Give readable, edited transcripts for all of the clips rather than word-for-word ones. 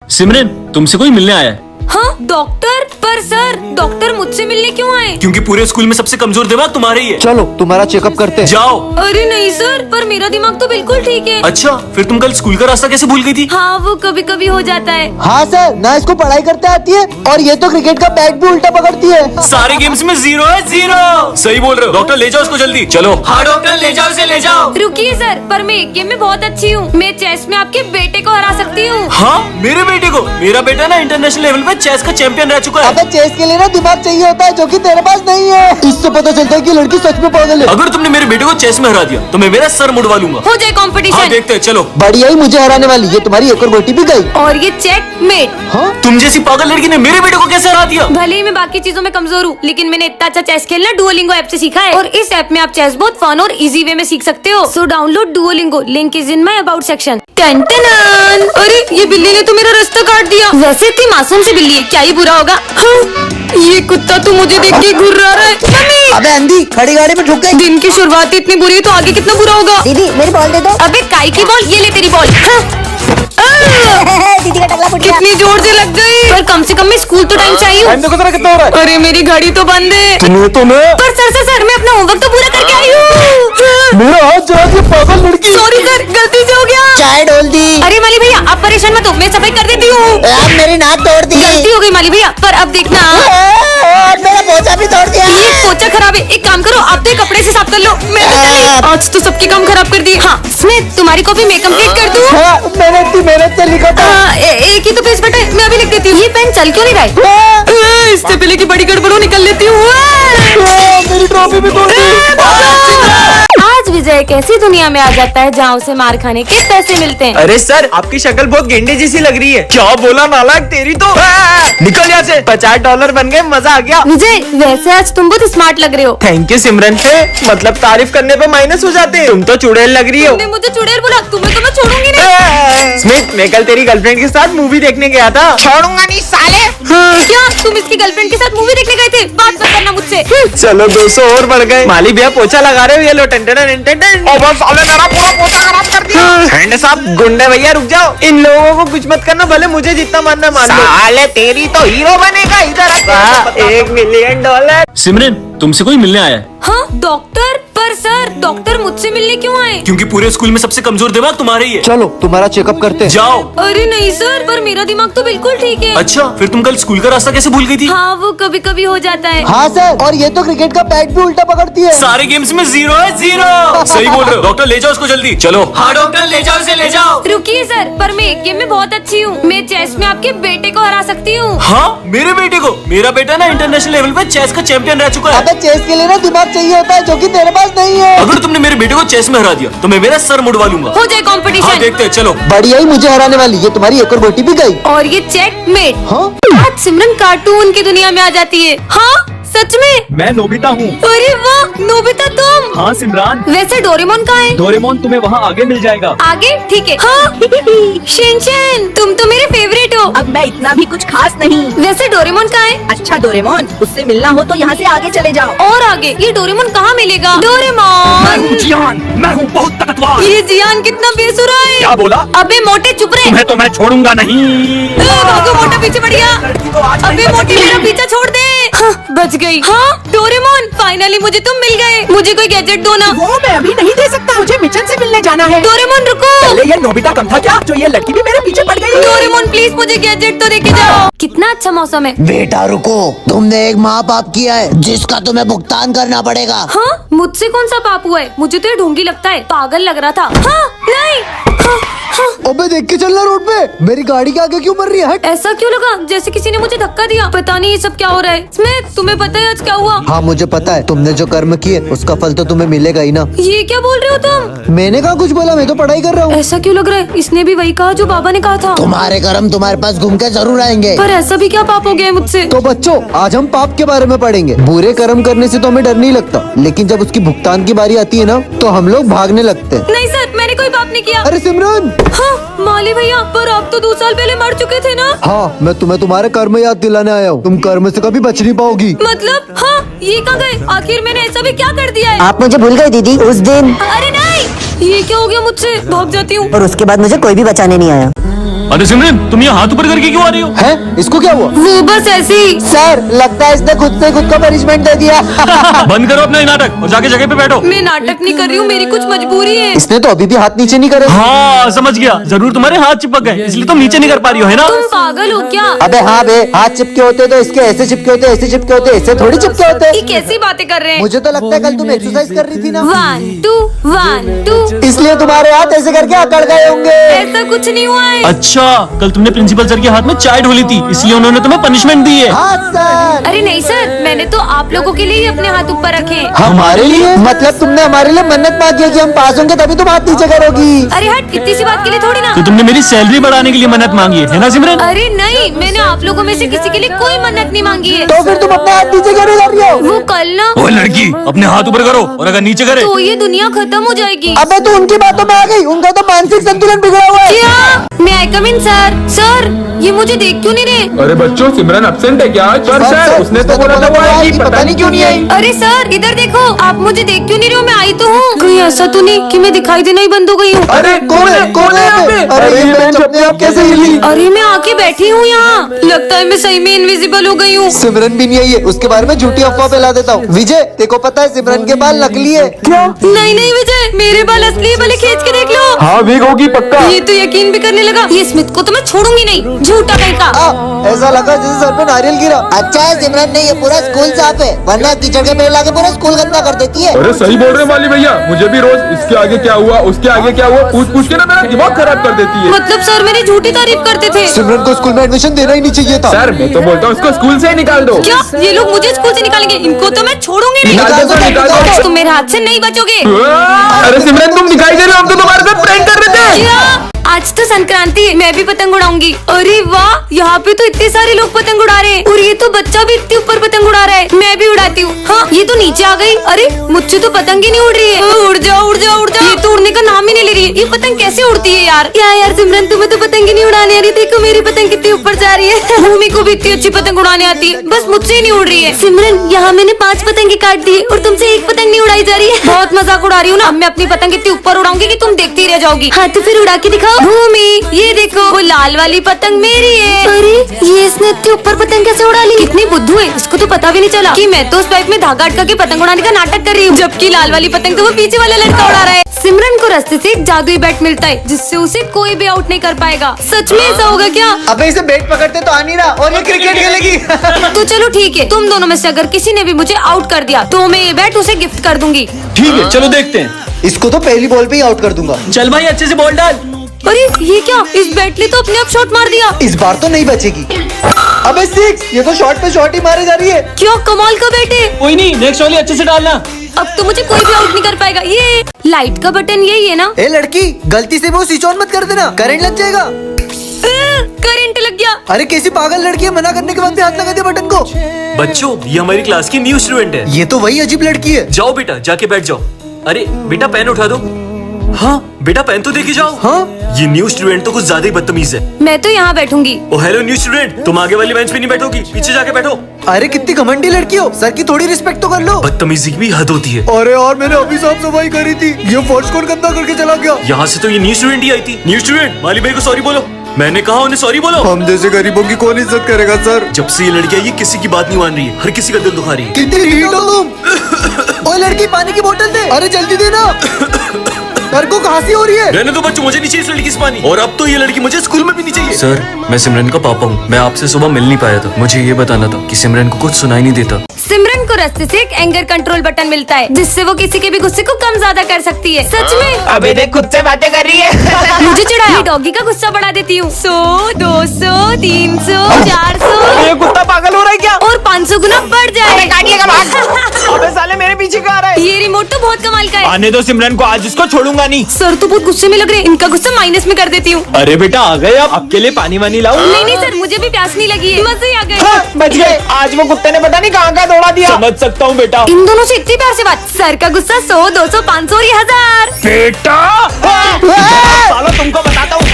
सिमरन, तुमसे कोई मिलने आया है। हाँ डॉक्टर, पर सर डॉक्टर मुझसे मिलने क्यों आए? क्योंकि पूरे स्कूल में सबसे कमजोर दिमाग तुम्हारा ही है। चलो तुम्हारा चेकअप करते हैं। जाओ। अरे नहीं सर, पर मेरा दिमाग तो बिल्कुल ठीक है। अच्छा, फिर तुम कल स्कूल का रास्ता कैसे भूल गई थी? हाँ वो कभी कभी हो जाता है। हाँ सर, ना इसको पढ़ाई करते आती है और ये तो क्रिकेट का बैट भी उल्टा पकड़ती है। सारे गेम्स में 0 है 0। सही बोल रहे हो। डॉक्टर ले जाओ उसको जल्दी। चलो। हाँ डॉक्टर, ले जाओ उसे, ले जाओ। रुकिए सर, पर मैं एक गेम में बहुत अच्छी हूँ। मैं चेस में आपके बेटे को हरा सकती हूँ। हाँ, मेरे बेटे को। मेरा बेटा ना इंटरनेशनल लेवल पे चेस का चैंपियन रह चुका है। अबे चेस के लिए ना दिमाग चाहिए होता है, जो कि तेरे पास नहीं है। इससे पता चलता है कि लड़की सच में पागल है। अगर तुमने मेरे बेटे को चेस में हरा दिया तो मैं मेरा सर मुड़वा लूंगा। हो जाए कंपटीशन। हाँ देखते हैं, चलो। बढ़िया ही मुझे हराने वाली, ये तुम्हारी एक और गोटी भी गई। और ये चेकमेट। हाँ तुम जैसी पागल लड़की ने मेरे बेटे को कैसे हरा दिया? भले ही मैं बाकी चीजों में कमजोर हूँ, लेकिन मैंने इतना अच्छा चेस खेलना डुओलिंगो ऐप से सीखा है। और इस ऐप में आप चेस बहुत फन और इजी वे में सीख सकते हो। So download Duolingo, link is in my about section. अरे ये बिल्ली ने तो मेरा रास्ता काट दिया। वैसे इतनी मासूम सी बिल्ली है, क्या ही बुरा होगा। हाँ, ये कुत्ता तो मुझे देख के घूर रहा है। मम्मी! अबे अंधी, खड़ी गाड़ी में ठुक गई। दिन की शुरुआत इतनी बुरी है तो आगे कितना बुरा होगा। दीदी मेरी बॉल दे दो। अबे काई की बॉल, ये ले तेरी बॉल। हाँ। दीदी का टकला फुट गया। कितनी जोर से लग गई। पर कम से कम मैं स्कूल तो टाइम से आई हूँ। देखो जरा कितना हो रहा है। अरे मेरी घड़ी तो बंद है। तुम्हें पर सर मैं अपना होमवर्क तो पूरा करके आई हूँ। मेरा हाथ जरा सी पागल लड़की। सॉरी सर, गलती से हो गया। चाय डोल दी। अरे माली भैया आप परेशान मत हो, मैं सफाई कर देती हूँ। यार मेरी नाक तोड़ दी। गलती हो गई माली भैया, पर अब देखना और मेरा पोछा भी तोड़ दिया। ये पोछा खराब है। एक काम करो, आप तो ये कपड़े से साफ कर लो। मैं तो चली। आज तो सबके काम खराब कर दिए। हाँ स्मिथ, तुम्हारी कॉपी मैं कंप्लीट कर दूँ? हाँ, मैंने इतनी मेहनत से लिखा था। एक ही तो पेज बटा है, मैं अभी लिख देती हूँ। ये पेन चल क्यों नहीं रहा है? इससे पहले की बड़ी गड़बड़ हो निकल लेती हूँ। मेरी ट्रॉफी भी तोड़ दी। आज विजय एक ऐसी दुनिया में आ जाता है जहाँ उसे मार खाने के पैसे मिलते हैं। अरे सर, आपकी शक्ल बहुत गेंडे जैसी लग रही है। क्या बोला नालायक, तेरी तो। निकल यहाँ से। $50 बन गए, मजा आ गया। विजय वैसे आज तुम बहुत स्मार्ट लग रहे हो। थैंक यू सिमरन। मतलब तारीफ करने पे माइनस हो जाते हैं। तुम तो चुड़ैल लग रही हो। तुमने मुझे चुड़ैल बोला, तुम्हें तो मैं छोड़ूंगी नहीं। स्मिथ, मैं कल तेरी गर्लफ्रेंड के साथ मूवी देखने गया था। छोड़ूंगा नहीं साले। क्या तुम इसकी गर्लफ्रेंड के साथ मूवी देखने गए थे? बात मत करना मुझसे। चलो 200 और बढ़ गए। माली भैया पोछा लगा रहे हो, ये लो साले मेरा पूरा पोछा खराब कर दिया। हैंड साहब, गुंडे भैया रुक जाओ। इन लोगों को कुछ मत करना, भले मुझे जितना मानना मान लो। साले तेरी तो हीरो बनेगा। इधर $1 मिलियन। सिमरन, तुमसे कोई मिलने आया है। हाँ डॉक्टर, पर सर डॉक्टर मुझसे मिलने क्यों आए? क्योंकि पूरे स्कूल में सबसे कमजोर दिमाग तुम्हारा ही है। चलो तुम्हारा चेकअप करते हैं। जाओ। अरे नहीं सर, पर मेरा दिमाग तो बिल्कुल ठीक है। अच्छा, फिर तुम कल स्कूल का रास्ता कैसे भूल गई थी? हाँ वो कभी कभी हो जाता है। हाँ सर, और ये तो क्रिकेट का बैट भी उल्टा पकड़ती है। सारे गेम्स में 0 है 0। सही बोल रहे हो। डॉक्टर ले जाओ उसको जल्दी। चलो। हाँ डॉक्टर, ले जाओ उसे, ले जाओ। रुकिए सर, पर मैं एक गेम में बहुत अच्छी हूँ। मैं चेस में आपके बेटे को हरा सकती हूँ। हाँ, मेरे बेटे को। मेरा बेटा ना इंटरनेशनल लेवल पे चेस का चैंपियन रह चुका है। अबे चेस के लिए ना दिमाग चाहिए होता है, जो कि तेरे पास नहीं है। अगर तुमने मेरे बेटे को चेस में हरा दिया तो मैं मेरा सर मुड़वा लूंगा। हो जाए हाँ कंपटीशन। देखते हैं, चलो। बढ़िया ही मुझे हराने वाली, ये तुम्हारी एक और गोटी भी गई। और ये चेकमेट। हाँ आज सिमरन कार्टून की दुनिया में आ जाती है। हाँ सच में? मैं नोबिता हूँ। अरे वाह, नोबिता तुम। हाँ सिमरान, वैसे डोरेमोन कहाँ है? डोरेमोन तुम्हें वहाँ आगे मिल जाएगा। आगे ठीक है। हाँ शिनचैन, तुम तो मेरे फेवरेट हो। अब मैं इतना भी कुछ खास नहीं। वैसे डोरेमोन कहाँ है? अच्छा डोरेमोन, उससे मिलना हो तो यहाँ से आगे चले जाओ। और आगे ये डोरेमोन कहाँ मिलेगा? डोरेमोन। जियान, मैं हूँ बहुत ताकतवर। ये जियान कितना बेसुरा है। क्या बोला? अबे मोटे चुप रहे। तुम्हें तो मैं छोड़ूंगा नहीं। भागो, मोटा पीछे पड़ गया। अबे मोटे मेरा पीछा छोड़ दे। हाँ, बच गई। हाँ डोरेमोन, फाइनली मुझे तुम मिल गए। मुझे कोई गैजेट दो ना। वो मैं अभी नहीं दे सकता, मुझे मिशन से मिलने जाना है। डोरेमोन रुको। पहले ये नोबिता कम था क्या, जो ये लड़की भी मेरे पीछे पड़ गई। डोरेमोन प्लीज मुझे गैजेट तो देके जाओ। कितना अच्छा मौसम है। बेटा रुको, तुमने एक महापाप किया है जिसका तुम्हें भुगतान करना पड़ेगा। हाँ मुझसे कौन सा पाप हुआ है? मुझे तो ये ढोंगी लगता है, पागल लग रहा था। हाँ नहीं। हाँ, अबे देख के चलना रोड पे, मेरी गाड़ी के आगे क्यों मर रही है? हट। ऐसा क्यों लगा जैसे किसी ने मुझे धक्का दिया? पता नहीं ये सब क्या हो रहा है। स्मिथ, तुम्हें पता है आज क्या हुआ? हाँ मुझे पता है, तुमने जो कर्म किए उसका फल तो तुम्हें मिलेगा ही ना। ये क्या बोल रहे हो तुम? मैंने कहा कुछ बोला, मैं तो पढ़ाई कर रहा हूँ। ऐसा क्यों लग रहा है? इसने भी वही कहा जो बाबा ने कहा था। तुम्हारे कर्म तुम्हारे पास घूम के जरूर आएंगे। पर ऐसा भी क्या पाप हो गया है मुझसे? तो बच्चों, आज हम पाप के बारे में पढ़ेंगे। बुरे कर्म करने से तो हमें डर नहीं लगता, लेकिन जब उसकी भुगतान की बारी आती है ना, तो हम लोग भागने लगते हैं। नहीं सर, मैंने कोई पाप नहीं किया। अरे सिमरन। हाँ माली भैया, पर आप तो 2 साल पहले मर चुके थे ना। हाँ, मैं तुम्हें तुम्हारे कर्म याद दिलाने आया हूँ। तुम कर्म से कभी बच नहीं पाओगी। मतलब हाँ, ये कहाँ गए? आखिर मैंने ऐसा भी क्या कर दिया है? आप मुझे भूल गए दीदी उस दिन। अरे नहीं। ये क्या हो गया मुझसे? भाग जाती हूँ। और उसके बाद मुझे कोई भी बचाने नहीं आया। अरे सिमरन, तुम ये हाथ ऊपर करके क्यों आ रही हो? है इसको क्या हुआ? वो बस ऐसे ही। सर लगता है इसने खुद से खुद को पनिशमेंट दे दिया। बंद करो अपना ये नाटक और जाके जगह पे बैठो। मैं नाटक नहीं कर रही हूँ, मेरी कुछ मजबूरी है। इसने तो अभी भी हाथ नीचे नहीं करे। हाँ समझ गया, जरूर तुम्हारे हाथ चिपक गए इसलिए तुम नीचे नहीं कर पा रही हो, है ना? तुम पागल हो क्या? अबे हाँ बे, हाथ चिपके होते तो इसके ऐसे चिपके होते, ऐसे चिपके होते, ऐसे थोड़ी चिपके ये होते। कैसी बातें कर रहे हैं? मुझे तो लगता है कल तुम एक्सरसाइज कर रही थी ना, 1 2 1 2। इसलिए तुम्हारे हाथ ऐसे करके अकड़ गए होंगे। ऐसा कुछ नहीं हुआ है। अच्छा, कल तुमने प्रिंसिपल सर के हाथ में चाय ढोली थी इसलिए उन्होंने तुम्हें पनिशमेंट दी है। हाँ सर। अरे नहीं सर, मैंने तो आप लोगों के लिए ही अपने हाथ ऊपर रखे हैं। हमारे लिए? मतलब तुमने हमारे लिए मन्नत मांगी है कि हम पास होंगे तभी तुम हाथ नीचे करोगी। अरे हट, इतनी सी बात के लिए थोड़ी ना। तो तुमने मेरी सैलरी बढ़ाने के लिए मन्नत मांगी है ना सिमरन? अरे नहीं, मैंने आप लोगों में से किसी के लिए कोई मन्नत नहीं मांगी है। तो फिर तुम अपने हाथ नीचे क्यों नहीं कर रही हो? वो कल ना, ओ लड़की, अपने हाथ ऊपर करो और अगर नीचे करे तो ये दुनिया खत्म हो जाएगी। अबे तू उनकी बातों में आ गई, उनका तो मानसिक संतुलन बिगड़ा हुआ है। क्या? मैं आई कम इन सर? सर ये मुझे देख क्यों नहीं रहे? अरे बच्चों, सिमरन एब्सेंट है क्या? सर उसने तो बोला था वो आएगी, पता नहीं क्यों नहीं आई। अरे सर इधर देखो, आप मुझे देख क्यों नहीं रहे हो? मैं आई तो हूँ। कहीं ऐसा तो नहीं कि मैं दिखाई देना ही बंद हो गई हूँ? अरे कौन है? कौन है यहाँ पे? अरे ये बेंच अपने आप कैसे हिली? अरे मैं आके बैठी हूँ यहाँ, लगता है मैं सही में इनविजिबल हो गई हूँ। सिमरन भी नहीं आई है, उसके बारे में झूठी अफवाह फैला देता हूँ। विजय तेको पता है सिमरन के बाल नकली है। क्या? नहीं नहीं विजय, मेरे बाल असली है, भले खींच के देख लो। हाँ वीक होगी पक्का। ये तो यकीन भी करने लगा। ये स्मिथ को तो मैं छोड़ूंगी नहीं, झूठा कहीं का। ऐसा लगा जैसे सर पे नारियल गिरा। अच्छा है सिमरन नहीं, ये पूरा स्कूल साफ है, वरना कीचड़ के पेड़ लाके पूरा स्कूल गंदा कर देती है। अरे सही बोल रहे माली भैया, मुझे भी रोज इसके आगे क्या हुआ, उसके आगे क्या हुआ पूछ पूछ के ना मेरा दिमाग खराब कर देती है। मतलब सर मेरी झूठी तारीफ करते थे। सिमरन को स्कूल में एडमिशन देना ही नहीं चाहिए था। सर मैं तो बोलता हूँ इसको स्कूल से ही निकाल दो। क्या ये लोग मुझे स्कूल से निकालेंगे? इनको तो मैं छोड़ूंगी नहीं। निकाल दो, निकाल दो। आज तुम मेरे हाथ से नहीं बचोगे। अरे सिमरन तुम दिखाई दे रहे हो, हम तो तुम्हारे साथ प्रैंक कर रहे थे। क्या? आज तो संक्रांति है, मैं भी पतंग उड़ाऊंगी। अरे वाह, यहाँ पे तो इतने सारे लोग पतंग उड़ा रहे हैं और ये तो बच्चा भी इतने ऊपर पतंग उड़ा रहा है। मैं भी उड़ाती हूँ। हाँ ये तो नीचे आ गई। अरे मुझसे तो पतंग ही नहीं उड़ रही है। उड़ जाओ उड़ जाओ उड़ जाओ। ये तो उड़ने का नाम ही नहीं ले रही है। ये पतंग कैसे उड़ती है यार? क्या यार सिमरन, तुम्हें तो पतंग ही नहीं उड़ाने आ रही। देखो मेरी पतंग कितनी ऊपर जा रही है। भूमि को भी इतनी अच्छी पतंग उड़ाने आती है, बस मुझसे ही नहीं उड़ रही है। सिमरन यहाँ मैंने 5 पतंगे काट दी और तुमसे एक पतंग नहीं उड़ाई जा रही है। बहुत मजाक उड़ा रही हूँ ना। अब मैं अपनी पतंग इतनी ऊपर उड़ाऊंगी कि तुम देखती रह जाओगी। हाँ तो फिर उड़ा के दिखाओ। भूमि ये देखो, वो लाल वाली पतंग मेरी है। अरे ये इसने इतनी ऊपर पतंग कैसे उड़ा ली? कितनी बुद्धू है, इसको तो पता भी नहीं चला कि मैं तो उस पाइप में धागा अटका के पतंग उड़ाने का नाटक कर रही हूँ, जबकि लाल वाली पतंग तो वो पीछे वाला लड़का उड़ा रहा है। सिमरन को रास्ते से एक जादुई बैट मिलता है जिससे उसे कोई भी आउट नहीं कर पाएगा। सच में ऐसा होगा क्या? अबे इसे बैट पकड़ते तो आ नहीं रहा और ये क्रिकेट खेलेगी। तो चलो ठीक है, तुम दोनों में से अगर किसी ने भी मुझे आउट कर दिया तो मैं ये बैट उसे गिफ्ट कर दूंगी। ठीक है चलो देखते हैं। इसको तो पहली बॉल पे ही आउट कर दूंगा। चल भाई अच्छे से बॉल डाल। अरे ये क्या? इस बैट ने तो अपने आप शॉट मार दिया। इस बार तो नहीं बचेगी। अबे 6, ये तो शॉट पे शॉट ही मारे जा रही है। क्या कमाल का बैट है। कोई नहीं, नेक्स्ट वाली अच्छे से डालना। अब तो मुझे कोई भी आउट नहीं कर पाएगा। ये लाइट का बटन यही है ना? ए लड़की, गलती से वो स्विच ऑन मत कर देना, करंट लग जाएगा। करंट लग गया। अरे कैसी पागल लड़की है, मना करने के बाद भी हाथ लगा दिया बटन को। बच्चों ये हमारी क्लास की न्यू स्टूडेंट है। ये तो वही अजीब लड़की है। जाओ बेटा जाके बैठ जाओ। अरे बेटा पेन उठा दो। हाँ बेटा पेन तो देके जाओ। हाँ ये न्यू स्टूडेंट तो कुछ ज्यादा ही बदतमीज है। मैं तो यहाँ बैठूंगी। ओ हेलो न्यू स्टूडेंट, तुम आगे वाली बेंच पे नहीं बैठोगी, पीछे जाके बैठो। अरे कितनी घमंडी लड़की हो, सर की थोड़ी रिस्पेक्ट तो कर लो। बदतमीजी की भी हद होती है। अरे और मैंने अभी साफ सफाई करी थी, ये फर्श कौन गंदा करके चला गया? यहाँ से तो ये न्यू स्टूडेंट ही आई थी। न्यू स्टूडेंट, माली भाई को सॉरी बोलो। मैंने कहा उन्हें सॉरी बोलो। हम जैसे गरीबों की कौन इज्जत करेगा सर? जब से ये लड़की आई है किसी की बात नहीं मान रही है, हर किसी का दिल दुखा रही है। कितनी हीट हो तुम। ओए लड़की पानी की बोतल दे। अरे जल्दी देना। सर को खांसी हो रही है। रहने दो बच्चों, मुझे नहीं चाहिए इस लड़की से पानी। और अब तो ये लड़की मुझे स्कूल में भी नहीं चाहिए। सर मैं सिमरन का पापा हूँ, मैं आपसे सुबह मिल नहीं पाया था। मुझे ये बताना था कि सिमरन को कुछ सुनाई नहीं देता। सिमरन को रास्ते से एक एंगर कंट्रोल बटन मिलता है जिससे वो किसी के भी गुस्से को कम ज्यादा कर सकती है। सच में? अबे देख खुद से बातें कर रही है। मुझे चिढ़ाया। मैं डॉगी का गुस्सा बढ़ा देती हूँ। 100, 200, 300, 400 ये कुत्ता पागल हो रहा है क्या? और 500 गुना बढ़ जाए। अबे साले मेरे पीछे क्यों आ रहा है? ये रिमोट तो बहुत कमाल का है। आने दो सिमरन को, आज उसको छोड़ूंगा नहीं। सर तो बहुत गुस्से में लग रहे हैं, इनका गुस्सा माइनस में कर देती हूँ। अरे बेटा आ गए, अब आपके लिए पानी वानी लाऊं? नहीं नहीं सर, मुझे भी प्यास नहीं लगी है, मजे ही आ गए। हाँ, बच गए। आज वो कुत्ते ने पता नहीं कहाँ का दौड़ा दिया। समझ सकता हूँ बेटा। इन दोनों से इतनी प्यार से बात। सर का गुस्सा 100, 200, 500 और 1000। बेटा सालो तुमको बताता हूँ।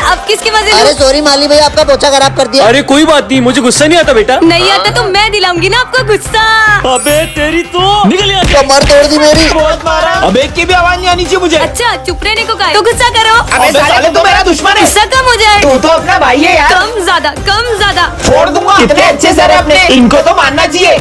अब किसके मजे लूं? अरे सॉरी माली भाई, आपका पोछा खराब कर दिया। अरे कोई बात नहीं, मुझे गुस्सा नहीं आता बेटा। नहीं आता तो मैं दिलाऊंगी ना आपको गुस्सा। अबे तेरी तो निकल यहाँ से। कमर तोड़ दी मेरी। बहुत मारा। अब एक की भी आवाज नहीं आनी चाहिए मुझे। अच्छा चुप रहने को कहा है। तो गुस्सा करो। अबे साले तू मेरा दुश्मन है। गुस्सा कम हो जाए। तू तो अपना भाई है यार। कम ज्यादा फोड़ दूंगा। कितने अच्छे सर है अपने, इनको तो मानना चाहिए।